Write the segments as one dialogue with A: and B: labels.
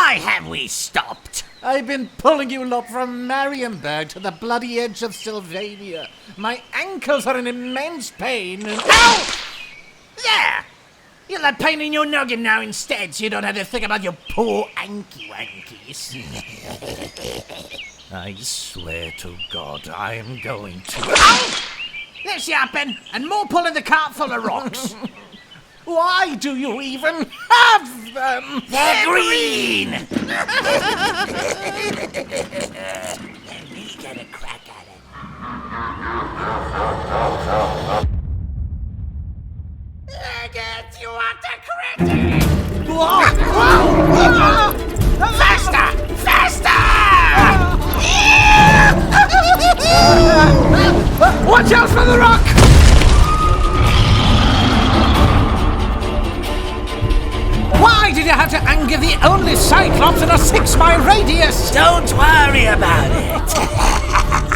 A: Why have we stopped?
B: I've been pulling you lot from Marienburg to the bloody edge of Sylvania. My ankles are in immense pain and...
A: Ow! There! You'll have pain in your noggin now instead, so you don't have to think about your poor anky-wankies.
B: I swear to God, I am going to...
A: Ow! There's yapping, and more pulling the cart full of rocks.
B: Why do you even have them?
A: They're green! Let me get a crack at it. Get you at the critic!
B: Whoa!
A: Faster! Faster!
B: Watch out for the rock! Why did you have to anger the only Cyclops in a 6-mile radius?
A: Don't worry about it.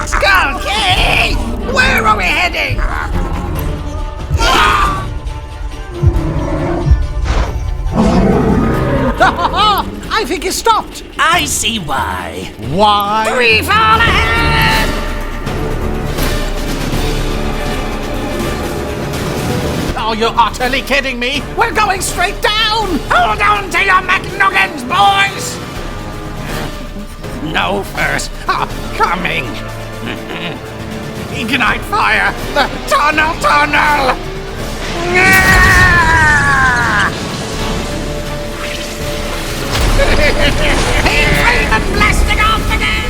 A: Skulky! Where are we heading?
B: I think he stopped.
A: I see why.
B: Why?
A: 3 fall ahead!
B: Oh, you're utterly kidding me. We're going straight down.
A: Hold on to your McNuggins, boys!
B: No first. Coming. Ignite fire. The tunnel.
A: And blasting off again!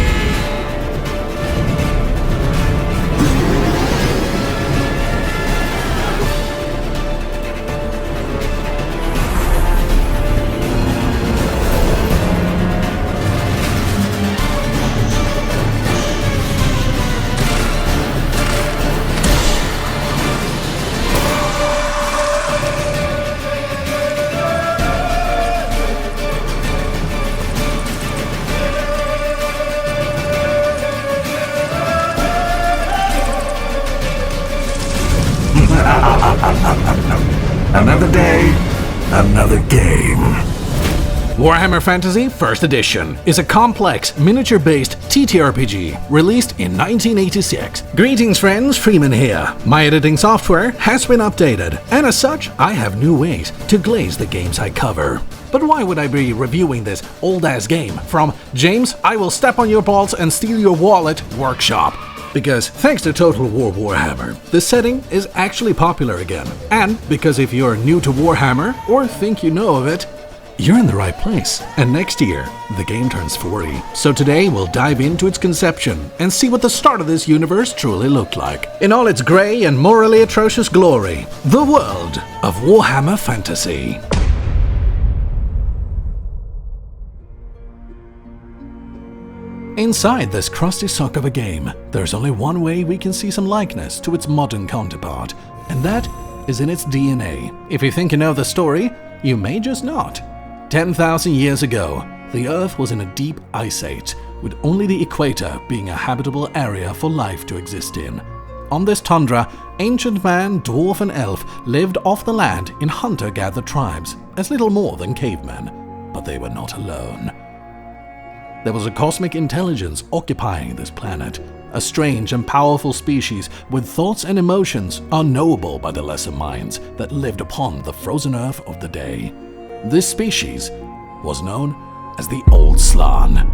C: Another day, another game.
D: Warhammer Fantasy 1st Edition is a complex, miniature-based TTRPG released in 1986. Greetings friends, Freeman here. My editing software has been updated, and as such, I have new ways to glaze the games I cover. But why would I be reviewing this old-ass game from James, I will step on your balls and steal your wallet workshop? Because thanks to Total War Warhammer, this setting is actually popular again. And because if you're new to Warhammer, or think you know of it, you're in the right place. And next year, the game turns 40. So today we'll dive into its conception and see what the start of this universe truly looked like. In all its grey and morally atrocious glory, the world of Warhammer Fantasy. Inside this crusty sock of a game, there's only one way we can see some likeness to its modern counterpart, and that is in its DNA. If you think you know the story, you may just not. 10,000 years ago, the Earth was in a deep ice age, with only the equator being a habitable area for life to exist in. On this tundra, ancient man, dwarf and elf lived off the land in hunter-gatherer tribes, as little more than cavemen. But they were not alone. There was a cosmic intelligence occupying this planet, a strange and powerful species with thoughts and emotions unknowable by the lesser minds that lived upon the frozen earth of the day. This species was known as the Old Slann.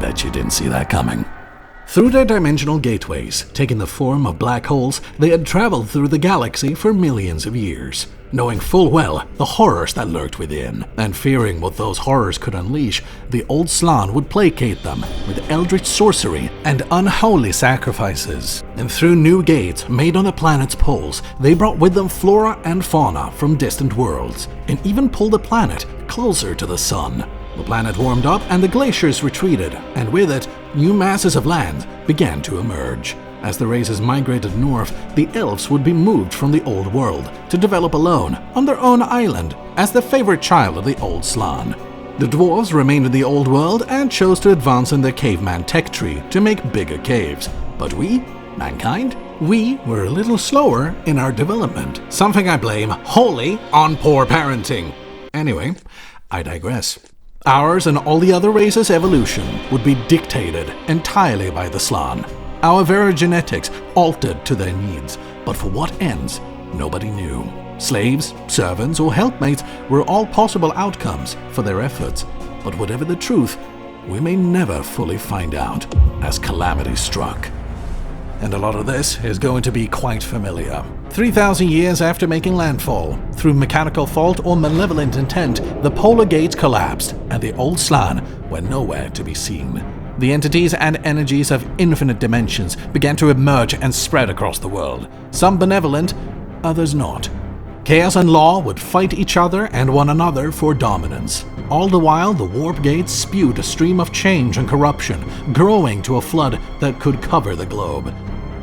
D: Bet you didn't see that coming. Through their dimensional gateways, taking the form of black holes, they had traveled through the galaxy for millions of years. Knowing full well the horrors that lurked within, and fearing what those horrors could unleash, the Old Slann would placate them with eldritch sorcery and unholy sacrifices. And through new gates made on the planet's poles, they brought with them flora and fauna from distant worlds, and even pulled the planet closer to the sun. The planet warmed up and the glaciers retreated, and with it, new masses of land began to emerge. As the races migrated north, the elves would be moved from the old world to develop alone on their own island as the favorite child of the Old Slann. The dwarves remained in the old world and chose to advance in their caveman tech tree to make bigger caves. But we, mankind, we were a little slower in our development, something I blame wholly on poor parenting. Anyway, I digress. Ours and all the other races' evolution would be dictated entirely by the Slan. Our very genetics altered to their needs, but for what ends, nobody knew. Slaves, servants, or helpmates were all possible outcomes for their efforts, but whatever the truth, we may never fully find out as calamity struck. And a lot of this is going to be quite familiar. 3,000 years after making landfall, through mechanical fault or malevolent intent, the polar gates collapsed, and the old Slan were nowhere to be seen. The entities and energies of infinite dimensions began to emerge and spread across the world, some benevolent, others not. Chaos and law would fight each other and one another for dominance. All the while, the warp gates spewed a stream of change and corruption, growing to a flood that could cover the globe.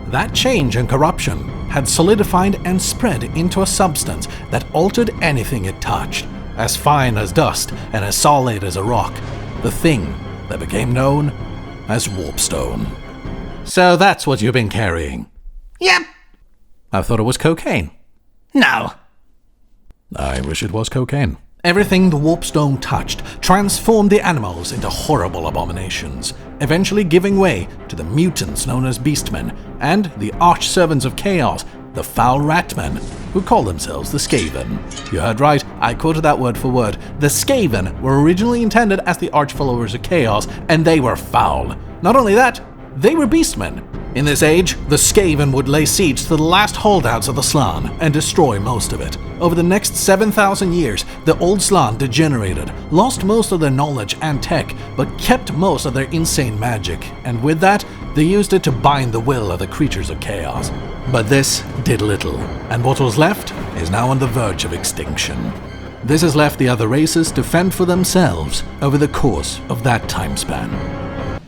D: That change and corruption had solidified and spread into a substance that altered anything it touched, as fine as dust and as solid as a rock, the thing that became known as warpstone. So that's what you've been carrying?
A: Yep.
D: I thought it was cocaine.
A: No.
D: I wish it was cocaine. Everything the warpstone touched transformed the animals into horrible abominations, eventually giving way to the mutants known as beastmen, and the arch-servants of chaos, the foul ratmen, who call themselves the Skaven. You heard right, I quoted that word for word. The Skaven were originally intended as the arch-followers of chaos, and they were foul. Not only that, they were beastmen. In this age, the Skaven would lay siege to the last holdouts of the Slan and destroy most of it. Over the next 7,000 years, the old Slan degenerated, lost most of their knowledge and tech, but kept most of their insane magic, and with that, they used it to bind the will of the creatures of chaos. But this did little, and what was left is now on the verge of extinction. This has left the other races to fend for themselves over the course of that time span.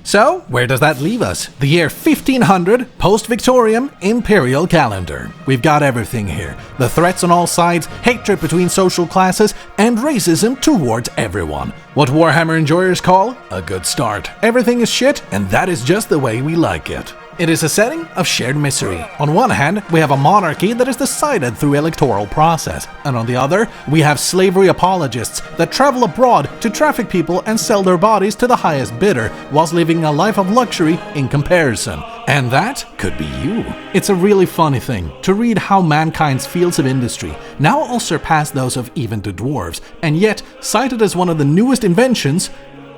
D: So, where does that leave us? The year 1500, post-Victorian, imperial calendar. We've got everything here. The threats on all sides, hatred between social classes, and racism towards everyone. What Warhammer enjoyers call a good start. Everything is shit, and that is just the way we like it. It is a setting of shared misery. On one hand, we have a monarchy that is decided through electoral process, and on the other, we have slavery apologists that travel abroad to traffic people and sell their bodies to the highest bidder, whilst living a life of luxury in comparison. And that could be you. It's a really funny thing to read how mankind's fields of industry now all surpass those of even the dwarves, and yet, cited as one of the newest inventions,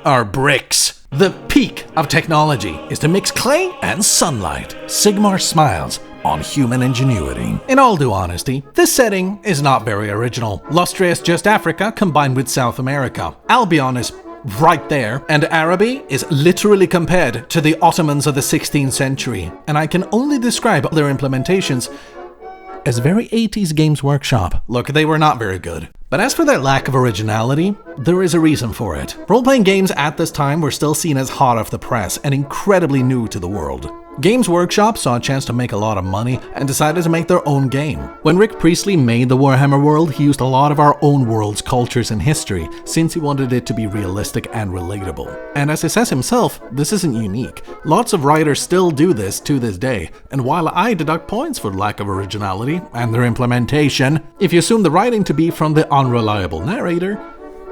D: are bricks. The peak of technology is to mix clay and sunlight. Sigmar smiles on human ingenuity. In all due honesty, this setting is not very original. Lustria is just Africa combined with South America. Albion is right there, and Araby is literally compared to the Ottomans of the 16th century, and I can only describe their implementations as very 80s Games Workshop. Look, they were not very good. But as for their lack of originality, there is a reason for it. Role-playing games at this time were still seen as hot off the press and incredibly new to the world. Games Workshop saw a chance to make a lot of money and decided to make their own game. When Rick Priestley made the Warhammer world, he used a lot of our own world's cultures and history, since he wanted it to be realistic and relatable. And as he says himself, this isn't unique. Lots of writers still do this to this day, and while I deduct points for lack of originality and their implementation, if you assume the writing to be from the unreliable narrator,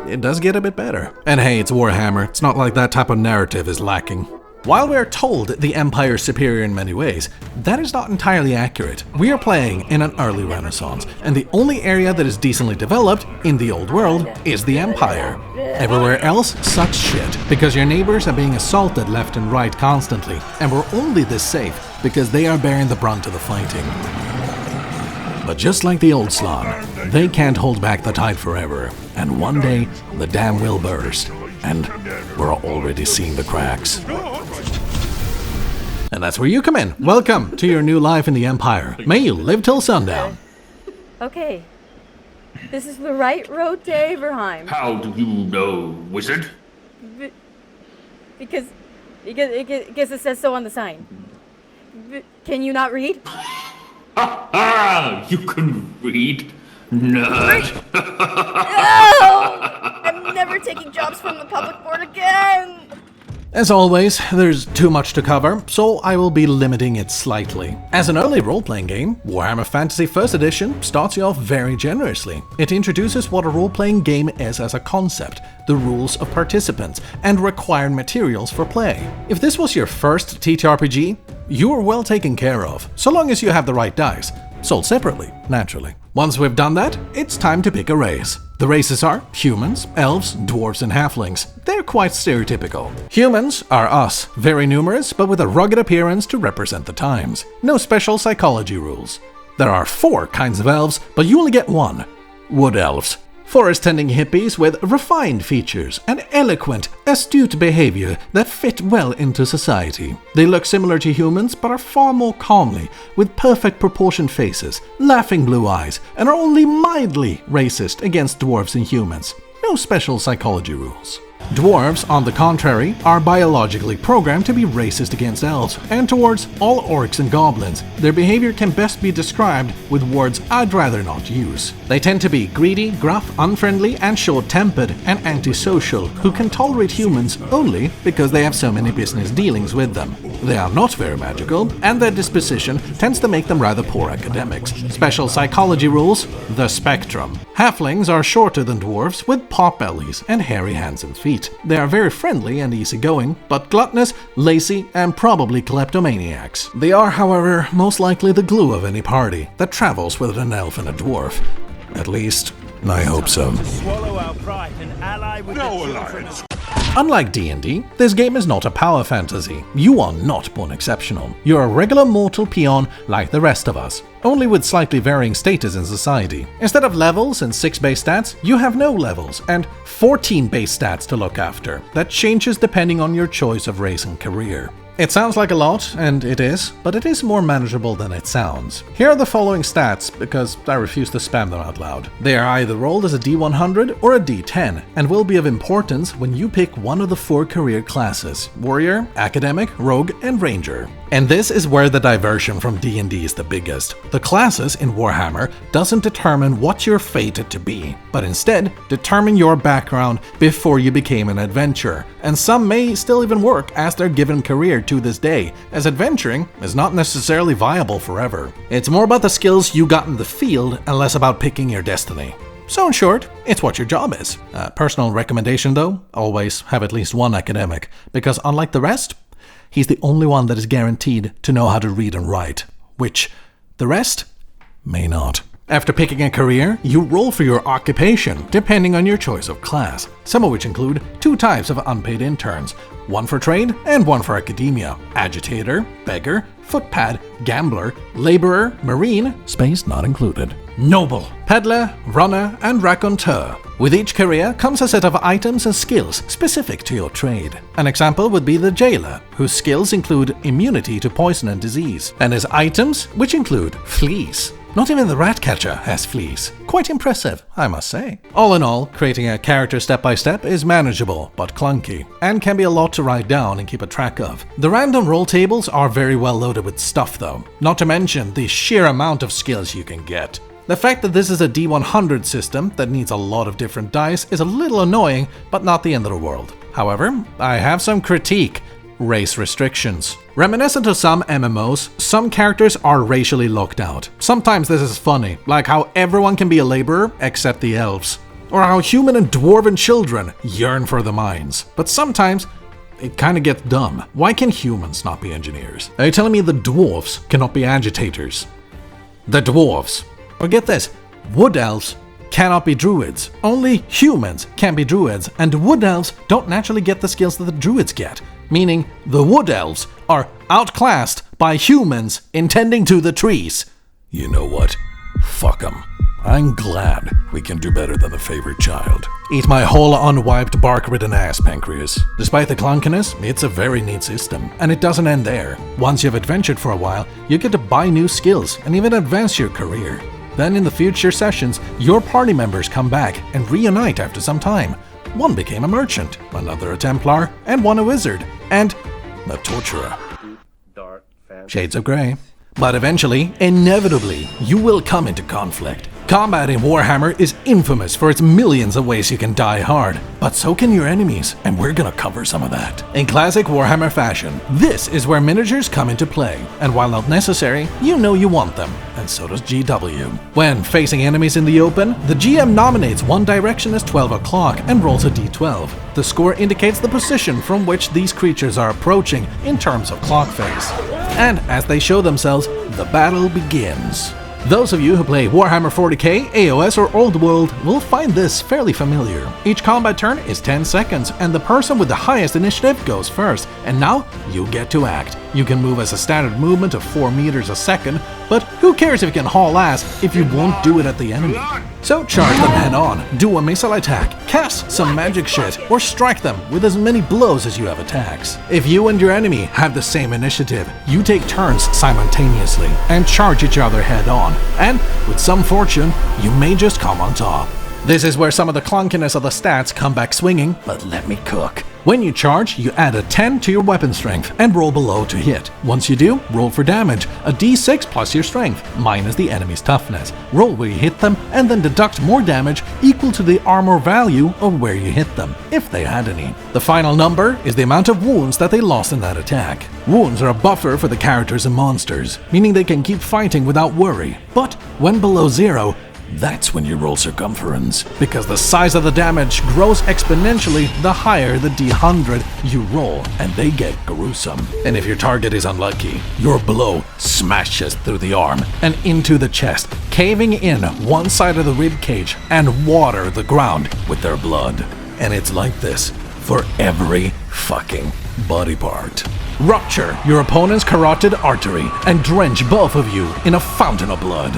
D: it does get a bit better. And hey, it's Warhammer, it's not like that type of narrative is lacking. While we are told the Empire is superior in many ways, that is not entirely accurate. We are playing in an early Renaissance, and the only area that is decently developed in the old world is the Empire. Everywhere else sucks shit, because your neighbors are being assaulted left and right constantly, and we're only this safe because they are bearing the brunt of the fighting. But just like the old Slan, they can't hold back the tide forever, and one day the dam will burst, and we're already seeing the cracks. And that's where you come in. Welcome to your new life in the Empire. May you live till sundown.
E: Okay. This is the right road to Averheim.
F: How do you know, wizard?
E: Because it says so on the sign. Can you not read?
F: Ah, you can read, nerd.
E: No! I'm never taking jobs from the public board again.
D: As always, there's too much to cover, so I will be limiting it slightly. As an early role-playing game, Warhammer Fantasy 1st Edition starts you off very generously. It introduces what a role-playing game is as a concept, the rules of participants, and required materials for play. If this was your first TTRPG, you are well taken care of, so long as you have the right dice. Sold separately, naturally. Once we've done that, it's time to pick a race. The races are humans, elves, dwarves, and halflings. They're quite stereotypical. Humans are us, very numerous, but with a rugged appearance to represent the times. No special psychology rules. There are 4 kinds of elves, but you only get one. Wood elves. Forest-tending hippies with refined features and eloquent, astute behavior that fit well into society. They look similar to humans but are far more comely, with perfect proportioned faces, laughing blue eyes, and are only mildly racist against dwarves and humans. No special psychology rules. Dwarves, on the contrary, are biologically programmed to be racist against elves and towards all orcs and goblins. Their behavior can best be described with words I'd rather not use. They tend to be greedy, gruff, unfriendly, and short-tempered, and antisocial, who can tolerate humans only because they have so many business dealings with them. They are not very magical, and their disposition tends to make them rather poor academics. Special psychology rules: the spectrum. Halflings are shorter than dwarves, with pot bellies and hairy hands and feet. They are very friendly and easygoing, but gluttonous, lazy, and probably kleptomaniacs. They are, however, most likely the glue of any party that travels with an elf and a dwarf. At least, I hope so.
G: Swallow our pride and ally with the children of...
D: Unlike D&D, this game is not a power fantasy. You are not born exceptional. You're a regular mortal peon like the rest of us, only with slightly varying status in society. Instead of levels and 6 base stats, you have no levels and 14 base stats to look after. That changes depending on your choice of race and career. It sounds like a lot, and it is, but it is more manageable than it sounds. Here are the following stats, because I refuse to spam them out loud. They are either rolled as a D100 or a D10, and will be of importance when you pick one of the 4 career classes: Warrior, Academic, Rogue, and Ranger. And this is where the diversion from D&D is the biggest. The classes in Warhammer doesn't determine what you're fated to be, but instead determine your background before you became an adventurer, and some may still even work as their given career to this day, as adventuring is not necessarily viable forever. It's more about the skills you got in the field and less about picking your destiny. So in short, it's what your job is. Personal recommendation though, always have at least one academic, because unlike the rest, he's the only one that is guaranteed to know how to read and write, which the rest may not. After picking a career, you roll for your occupation, depending on your choice of class, some of which include 2 types of unpaid interns, one for trade and one for academia: agitator, beggar, footpad, gambler, laborer, marine, space not included, noble, peddler, runner, and raconteur. With each career comes a set of items and skills specific to your trade. An example would be the jailer, whose skills include immunity to poison and disease, and his items, which include fleas. Not even the rat catcher has fleas. Quite impressive, I must say. All in all, creating a character step by step is manageable, but clunky, and can be a lot to write down and keep a track of. The random roll tables are very well loaded with stuff though, not to mention the sheer amount of skills you can get. The fact that this is a D100 system that needs a lot of different dice is a little annoying, but not the end of the world. However, I have some critique. Race restrictions. Reminiscent of some MMOs, some characters are racially locked out. Sometimes this is funny, like how everyone can be a laborer except the elves, or how human and dwarven children yearn for the mines. But sometimes it kinda gets dumb. Why can humans not be engineers? Are you telling me the dwarves cannot be agitators? The dwarves. Or get this, wood elves cannot be druids. Only humans can be druids, and wood elves don't naturally get the skills that the druids get. Meaning the wood elves are outclassed by humans intending to the trees.
C: You know what? Fuck 'em. I'm glad we can do better than the favorite child.
D: Eat my whole unwiped bark-ridden ass, Pancreas. Despite the clunkiness, it's a very neat system, and it doesn't end there. Once you've adventured for a while, you get to buy new skills and even advance your career. Then in the future sessions, your party members come back and reunite after some time. One became a merchant, another a Templar, and one a wizard, and a torturer. Shades of Grey. But eventually, inevitably, you will come into conflict. Combat in Warhammer is infamous for its millions of ways you can die hard, but so can your enemies, and we're gonna cover some of that. In classic Warhammer fashion, this is where miniatures come into play, and while not necessary, you know you want them, and so does GW. When facing enemies in the open, the GM nominates one direction as 12 o'clock and rolls a d12. The score indicates the position from which these creatures are approaching in terms of clock phase. And as they show themselves, the battle begins. Those of you who play Warhammer 40k, AOS or Old World will find this fairly familiar. Each combat turn is 10 seconds and the person with the highest initiative goes first, and now you get to act. You can move as a standard movement of 4 meters a second, but who cares if you can haul ass if you won't do it at the enemy? So charge them head on, do a missile attack, cast some magic shit, or strike them with as many blows as you have attacks. If you and your enemy have the same initiative, you take turns simultaneously and charge each other head on, and with some fortune, you may just come on top. This is where some of the clunkiness of the stats come back swinging, but let me cook. When you charge, you add a 10 to your weapon strength and roll below to hit. Once you do, roll for damage, a d6 plus your strength, minus the enemy's toughness. Roll where you hit them, and then deduct more damage equal to the armor value of where you hit them, if they had any. The final number is the amount of wounds that they lost in that attack. Wounds are a buffer for the characters and monsters, meaning they can keep fighting without worry. But when below 0, that's when you roll circumference, because the size of the damage grows exponentially the higher the d100 you roll, and they get gruesome. And if your target is unlucky, your blow smashes through the arm and into the chest, caving in one side of the rib cage and water the ground with their blood. And it's like this for every fucking body part. Rupture your opponent's carotid artery and drench both of you in a fountain of blood.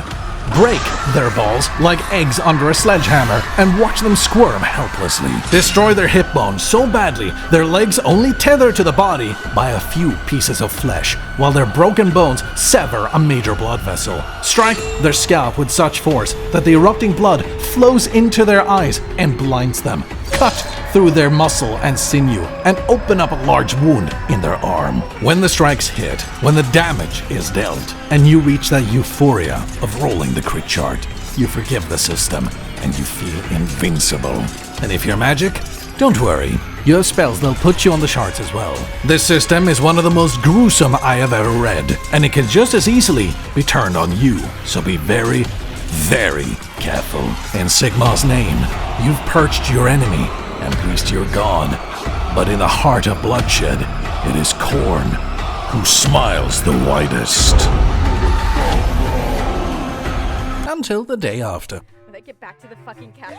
D: Break their balls like eggs under a sledgehammer and watch them squirm helplessly. Destroy their hip bones so badly their legs only tether to the body by a few pieces of flesh, while their broken bones sever a major blood vessel. Strike their scalp with such force that the erupting blood flows into their eyes and blinds them. Cut through their muscle and sinew and open up a large wound in their arm. When the strikes hit, when the damage is dealt, and you reach that euphoria of rolling the crit chart, you forgive the system and you feel invincible. And if you're magic, don't worry, you have spells that'll put you on the charts as well. This system is one of the most gruesome I have ever read, and it can just as easily be turned on you, so be very, very careful. In Sigmar's name, you've purged your enemy and greased your god, but in the heart of bloodshed, it is Khorne who smiles the widest. Until the day after.
E: When they get back to the fucking camp.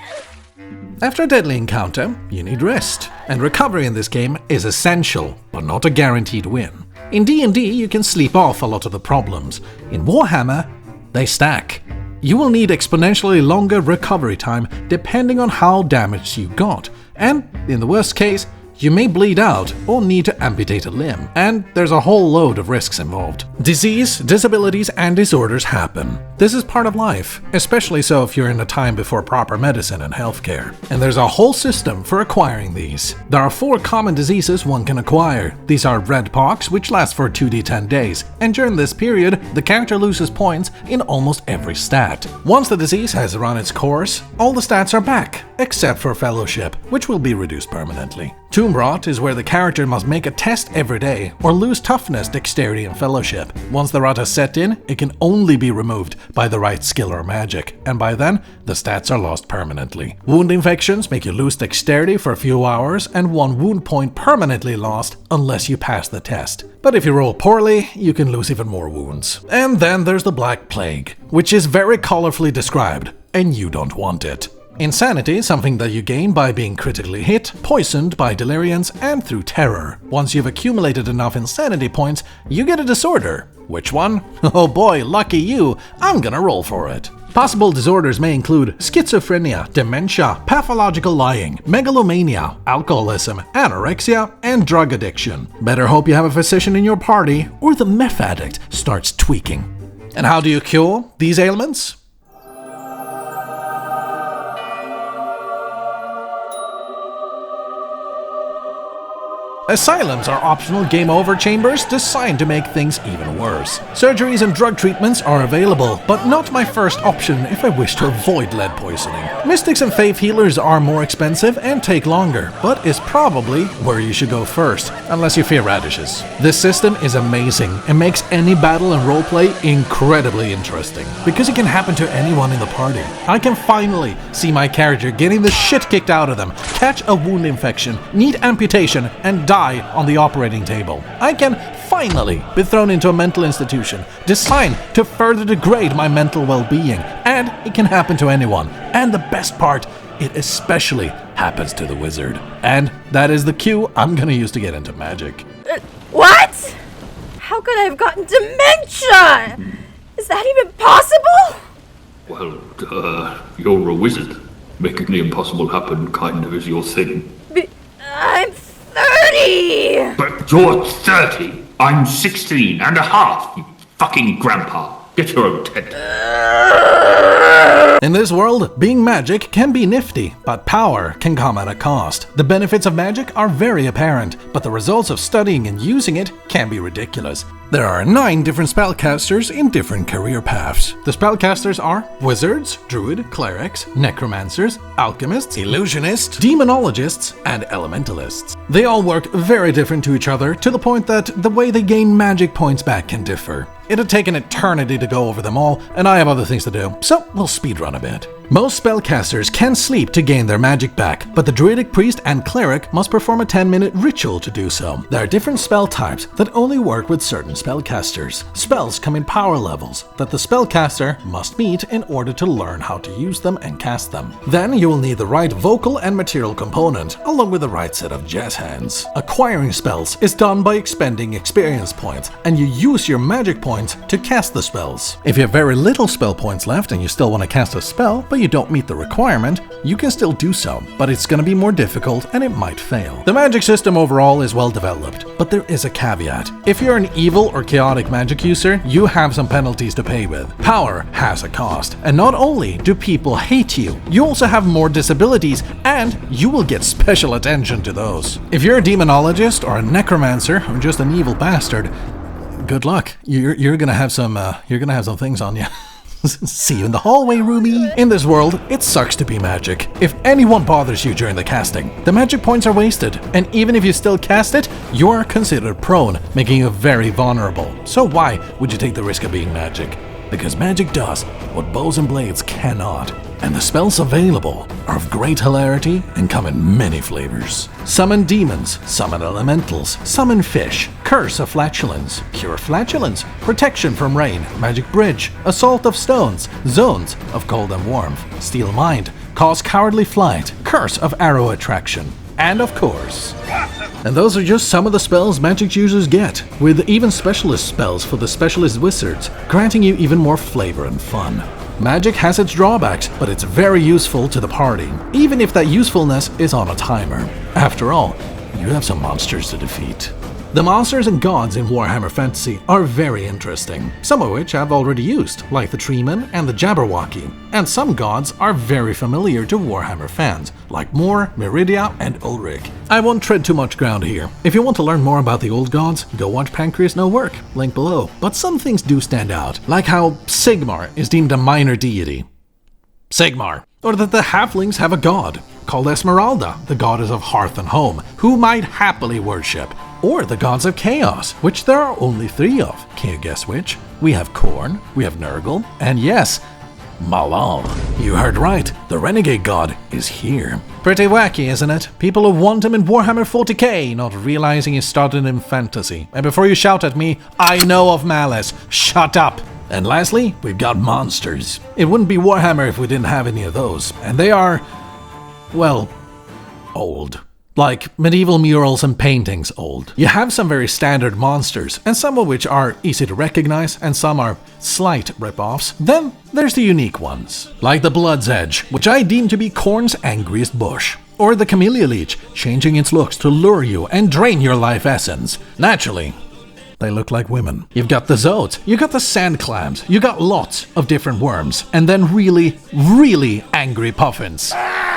D: After a deadly encounter, you need rest, and recovery in this game is essential, but not a guaranteed win. In D&D, you can sleep off a lot of the problems. In Warhammer, they stack. You will need exponentially longer recovery time depending on how damaged you got, and in the worst case, you may bleed out or need to amputate a limb, and there's a whole load of risks involved. Disease, disabilities, and disorders happen. This is part of life, especially so if you're in a time before proper medicine and healthcare. And there's a whole system for acquiring these. There are 4 common diseases one can acquire. These are red pox, which lasts for 2d10 days, and during this period, the character loses points in almost every stat. Once the disease has run its course, all the stats are back, except for fellowship, which will be reduced permanently. Tomb Rot is where the character must make a test every day or lose toughness, dexterity, and fellowship. Once the rot has set in, it can only be removed by the right skill or magic, and by then, the stats are lost permanently. Wound infections make you lose dexterity for a few hours and 1 wound point permanently lost unless you pass the test. But if you roll poorly, you can lose even more wounds. And then there's the Black Plague, which is very colorfully described, and you don't want it. Insanity is something that you gain by being critically hit, poisoned by deliriums, and through terror. Once you've accumulated enough insanity points, you get a disorder. Which one? Oh boy, lucky you, I'm gonna roll for it. Possible disorders may include schizophrenia, dementia, pathological lying, megalomania, alcoholism, anorexia, and drug addiction. Better hope you have a physician in your party, or the meth addict starts tweaking. And how do you cure these ailments? Asylums are optional game over chambers designed to make things even worse. Surgeries and drug treatments are available, but not my first option if I wish to avoid lead poisoning. Mystics and faith healers are more expensive and take longer, but is probably where you should go first, unless you fear radishes. This system is amazing and makes any battle and roleplay incredibly interesting, because it can happen to anyone in the party. I can finally see my character getting the shit kicked out of them, catch a wound infection, need amputation, and die on the operating table. I can finally be thrown into a mental institution designed to further degrade my mental well-being, and it can happen to anyone. And the best part, it especially happens to the wizard. And that is the cue I'm gonna use to get into magic.
E: What? How could I have gotten dementia? Is that even possible?
F: Well, you're a wizard. Making the impossible happen kind of is your thing.
E: I'm 30!
F: But you're 30. I'm 16 and a half, you fucking grandpa. Get your own tent.
D: In this world, being magic can be nifty, but power can come at a cost. The benefits of magic are very apparent, but the results of studying and using it can be ridiculous. There are 9 different spellcasters in different career paths. The spellcasters are wizards, druid, clerics, necromancers, alchemists, illusionists, demonologists, and elementalists. They all work very different to each other, to the point that the way they gain magic points back can differ. It'd take an eternity to go over them all, and I have other things to do, so we'll speedrun a bit. Most spellcasters can sleep to gain their magic back, but the druidic priest and cleric must perform a 10-minute ritual to do so. There are different spell types that only work with certain spellcasters. Spells come in power levels that the spellcaster must meet in order to learn how to use them and cast them. Then you will need the right vocal and material component, along with the right set of jazz hands. Acquiring spells is done by expending experience points, and you use your magic points to cast the spells. If you have very little spell points left and you still want to cast a spell, but you don't meet the requirement, you can still do so, but it's going to be more difficult and it might fail. The magic system overall is well developed, but there is a caveat. If you're an evil or chaotic magic user, you have some penalties to pay with. Power has a cost, and not only do people hate you, you also have more disabilities, and you will get special attention to those. If you're a demonologist or a necromancer or just an evil bastard, good luck. You're gonna have some things on you. See you in the hallway, Ruby. In this world, it sucks to be magic. If anyone bothers you during the casting, the magic points are wasted, and even if you still cast it, you are considered prone, making you very vulnerable. So why would you take the risk of being magic? Because magic does what bows and blades cannot, and the spells available are of great hilarity and come in many flavors. Summon demons, summon elementals, summon fish, curse of flatulence, cure flatulence, protection from rain, magic bridge, assault of stones, zones of cold and warmth, steal mind, cause cowardly flight, curse of arrow attraction, and of course. And those are just some of the spells magic users get, with even specialist spells for the specialist wizards, granting you even more flavor and fun. Magic has its drawbacks, but it's very useful to the party, even if that usefulness is on a timer. After all, you have some monsters to defeat. The monsters and gods in Warhammer Fantasy are very interesting, some of which I've already used, like the Treeman and the Jabberwocky, and some gods are very familiar to Warhammer fans, like Mor, Meridia, and Ulrich. I won't tread too much ground here. If you want to learn more about the old gods, go watch Pancreas No Work, link below. But some things do stand out, like how Sigmar is deemed a minor deity. Sigmar. Or that the halflings have a god, called Esmeralda, the goddess of hearth and home, who might happily worship. Or the gods of chaos, which there are only 3 of. Can you guess which? We have Khorne, we have Nurgle, and yes, Malal. You heard right, the renegade god is here. Pretty wacky, isn't it? People who want him in Warhammer 40k, not realizing he started in fantasy. And before you shout at me, I know of malice. Shut up! And lastly, we've got monsters. It wouldn't be Warhammer if we didn't have any of those. And they are, well, old. Like medieval murals and paintings old. You have some very standard monsters, and some of which are easy to recognize, and some are slight rip-offs. Then there's the unique ones, like the Blood's Edge, which I deem to be Khorne's angriest bush. Or the Camellia Leech, changing its looks to lure you and drain your life essence. Naturally, they look like women. You've got the Zodes, you got the sand clams, you got lots of different worms, and then really, really angry puffins.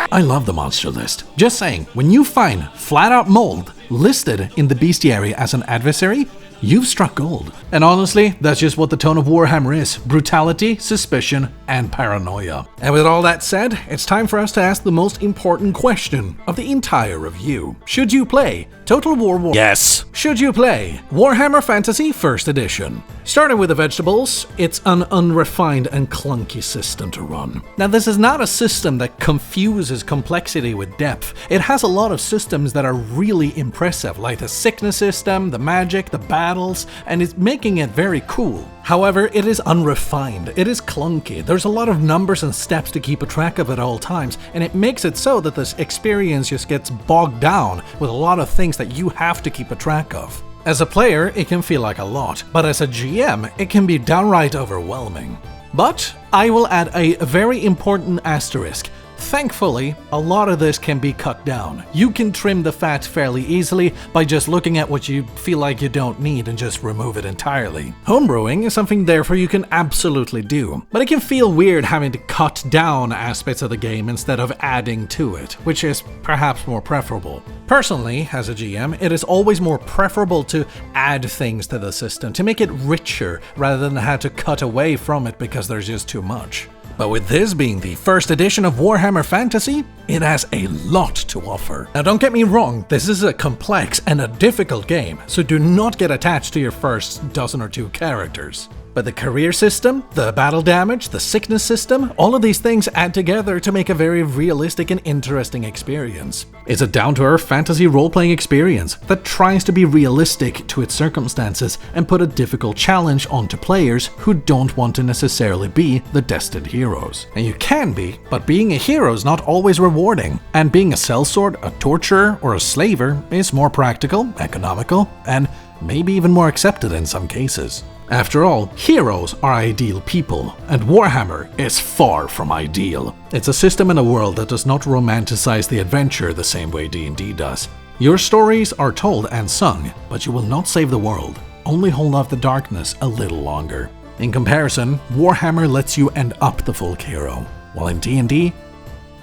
D: I love the monster list. Just saying, when you find flat out mold, listed in the bestiary as an adversary, you've struck gold. And honestly, that's just what the tone of Warhammer is. Brutality, suspicion, and paranoia. And with all that said, it's time for us to ask the most important question of the entire review. Should you play Total War? Yes. Should you play Warhammer Fantasy 1st Edition? Starting with the vegetables, it's an unrefined and clunky system to run. Now, this is not a system that confuses complexity with depth. It has a lot of systems that are really impressive, like the sickness system, the magic, the battles, and it's making it very cool. However, it is unrefined, it is clunky, there's a lot of numbers and steps to keep a track of at all times, and it makes it so that this experience just gets bogged down with a lot of things that you have to keep a track of. As a player, it can feel like a lot, but as a GM, it can be downright overwhelming. But I will add a very important asterisk. Thankfully, a lot of this can be cut down. You can trim the fat fairly easily by just looking at what you feel like you don't need and just remove it entirely. Homebrewing is something therefore you can absolutely do, but it can feel weird having to cut down aspects of the game instead of adding to it, which is perhaps more preferable. Personally, as a GM, it is always more preferable to add things to the system, to make it richer rather than have to cut away from it because there's just too much. But with this being the 1st edition of Warhammer Fantasy, it has a lot to offer. Now don't get me wrong, this is a complex and a difficult game, so do not get attached to your first dozen or two characters. But the career system, the battle damage, the sickness system, all of these things add together to make a very realistic and interesting experience. It's a down-to-earth fantasy role-playing experience that tries to be realistic to its circumstances and put a difficult challenge onto players who don't want to necessarily be the destined heroes. And you can be, but being a hero is not always rewarding, and being a sellsword, a torturer, or a slaver is more practical, economical, and maybe even more accepted in some cases. After all, heroes are ideal people, and Warhammer is far from ideal. It's a system in a world that does not romanticize the adventure the same way D&D does. Your stories are told and sung, but you will not save the world, only hold off the darkness a little longer. In comparison, Warhammer lets you end up the full hero, while in D&D,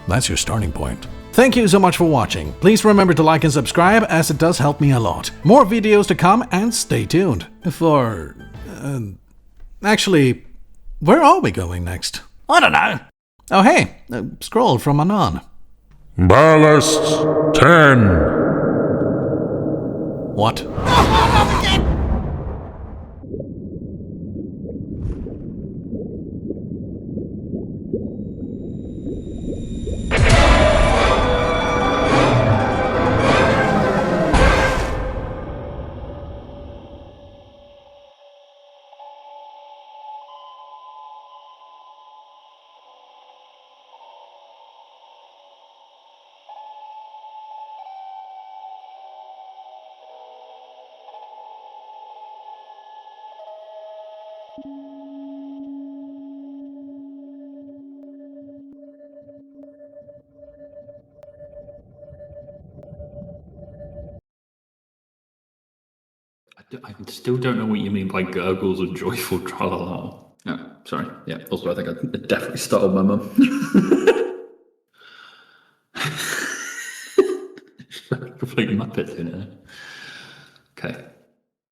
D: that's your starting point. Thank you so much for watching. Please remember to like and subscribe as it does help me a lot. More videos to come and stay tuned for... actually, where are we going next?
A: I don't know.
D: Oh hey, scroll from Anon.
C: Ballast 10.
D: What?
F: I still don't know what you mean by gurgles and joyful tra-la-la. Oh, sorry. Yeah, also I think I definitely startled my mum. Completely Muppets in it.